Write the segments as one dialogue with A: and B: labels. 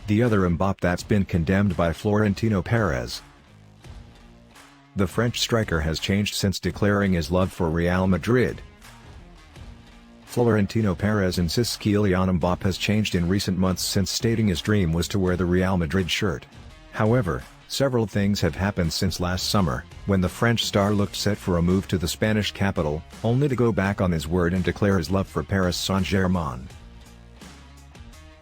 A: the other Mbappe that's been condemned by Florentino Perez. The French striker has changed since declaring his love for Real Madrid. Florentino Perez insists Kylian Mbappe has changed in recent months since stating his dream was to wear the Real Madrid shirt. However, several things have happened since last summer, when the French star looked set for a move to the Spanish capital, only to go back on his word and declare his love for Paris Saint-Germain.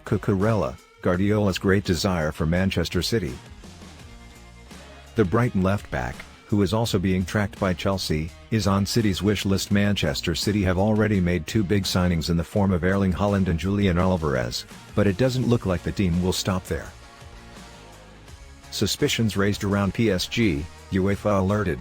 A: Cucurella, Guardiola's great desire for Manchester City. The Brighton left-back, who is also being tracked by Chelsea, is on City's wish list. Manchester City have already made two big signings in the form of Erling Haaland and Julian Alvarez, but it doesn't look like the team will stop there. Suspicions raised around PSG, UEFA alerted.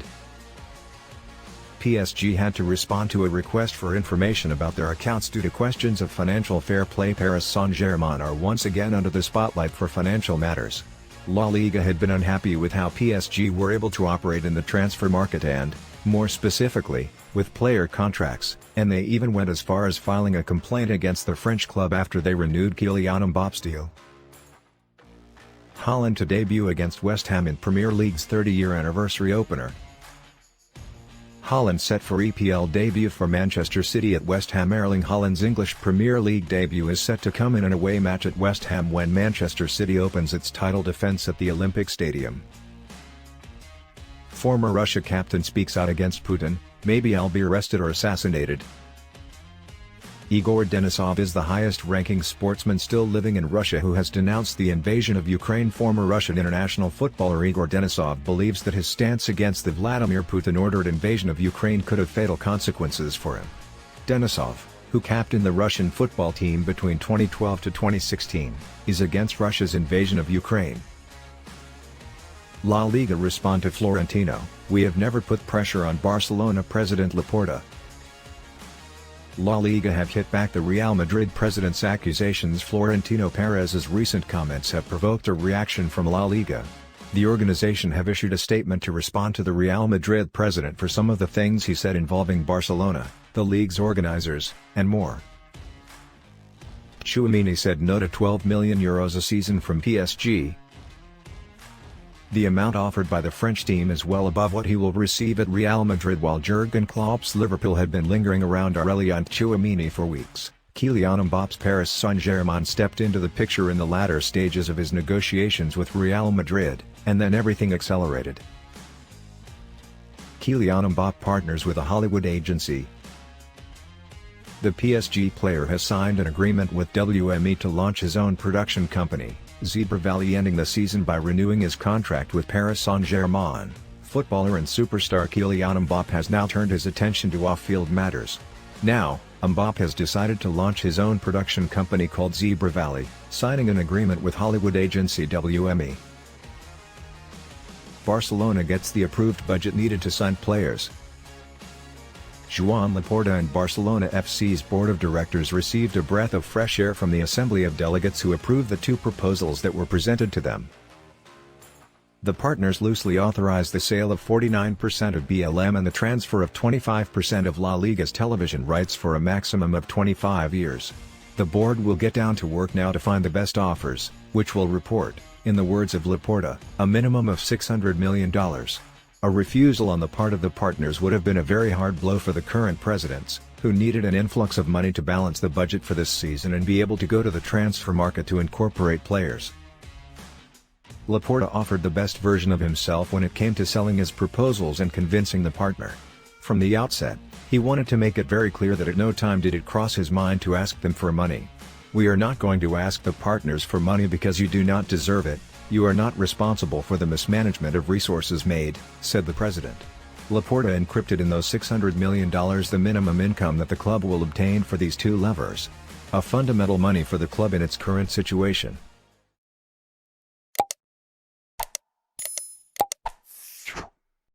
A: PSG had to respond to a request for information about their accounts due to questions of financial fair play. Paris Saint-Germain are once again under the spotlight for financial matters. La Liga had been unhappy with how PSG were able to operate in the transfer market and, more specifically, with player contracts, and they even went as far as filing a complaint against the French club after they renewed Kylian Mbappe's deal. Haaland to debut against West Ham in Premier League's 30-year anniversary opener. Haaland set for EPL debut for Manchester City at West Ham. Erling Haaland's English Premier League debut is set to come in an away match at West Ham when Manchester City opens its title defence at the Olympic Stadium. Former Russia captain speaks out against Putin, "Maybe I'll be arrested or assassinated." Igor Denisov is the highest-ranking sportsman still living in Russia who has denounced the invasion of Ukraine. Former Russian international footballer Igor Denisov believes that his stance against the Vladimir Putin-ordered invasion of Ukraine could have fatal consequences for him. Denisov, who captained the Russian football team between 2012 to 2016, is against Russia's invasion of Ukraine. La Liga respond to Florentino, "We have never put pressure on Barcelona." President Laporta. La Liga have hit back the Real Madrid president's accusations. Florentino Perez's recent comments have provoked a reaction from La Liga. The organization have issued a statement to respond to the Real Madrid president for some of the things he said involving Barcelona, the league's organizers, and more. Tchouaméni said no to €12 million a season from PSG. The amount offered by the French team is well above what he will receive at Real Madrid. While Jurgen Klopp's Liverpool had been lingering around Aurelien Tchouaméni for weeks, Kylian Mbappe's Paris Saint-Germain stepped into the picture in the latter stages of his negotiations with Real Madrid, and then everything accelerated. Kylian Mbappe partners with a Hollywood agency. The PSG player has signed an agreement with WME to launch his own production company, Zebra Valley, ending the season by renewing his contract with Paris Saint-Germain. Footballer and superstar Kylian Mbappe has now turned his attention to off-field matters. Now, Mbappe has decided to launch his own production company called Zebra Valley, signing an agreement with Hollywood agency WME. Barcelona gets the approved budget needed to sign players. Joan Laporta and Barcelona FC's board of directors received a breath of fresh air from the Assembly of Delegates who approved the two proposals that were presented to them. The partners loosely authorized the sale of 49% of BLM and the transfer of 25% of La Liga's television rights for a maximum of 25 years. The board will get down to work now to find the best offers, which will report, in the words of Laporta, a minimum of $600 million. A refusal on the part of the partners would have been a very hard blow for the current presidents, who needed an influx of money to balance the budget for this season and be able to go to the transfer market to incorporate players. Laporta offered the best version of himself when it came to selling his proposals and convincing the partner. From the outset, he wanted to make it very clear that at no time did it cross his mind to ask them for money. "We are not going to ask the partners for money because you do not deserve it. You are not responsible for the mismanagement of resources made," said the president. Laporta encrypted in those $600 million the minimum income that the club will obtain for these two levers. A fundamental money for the club in its current situation.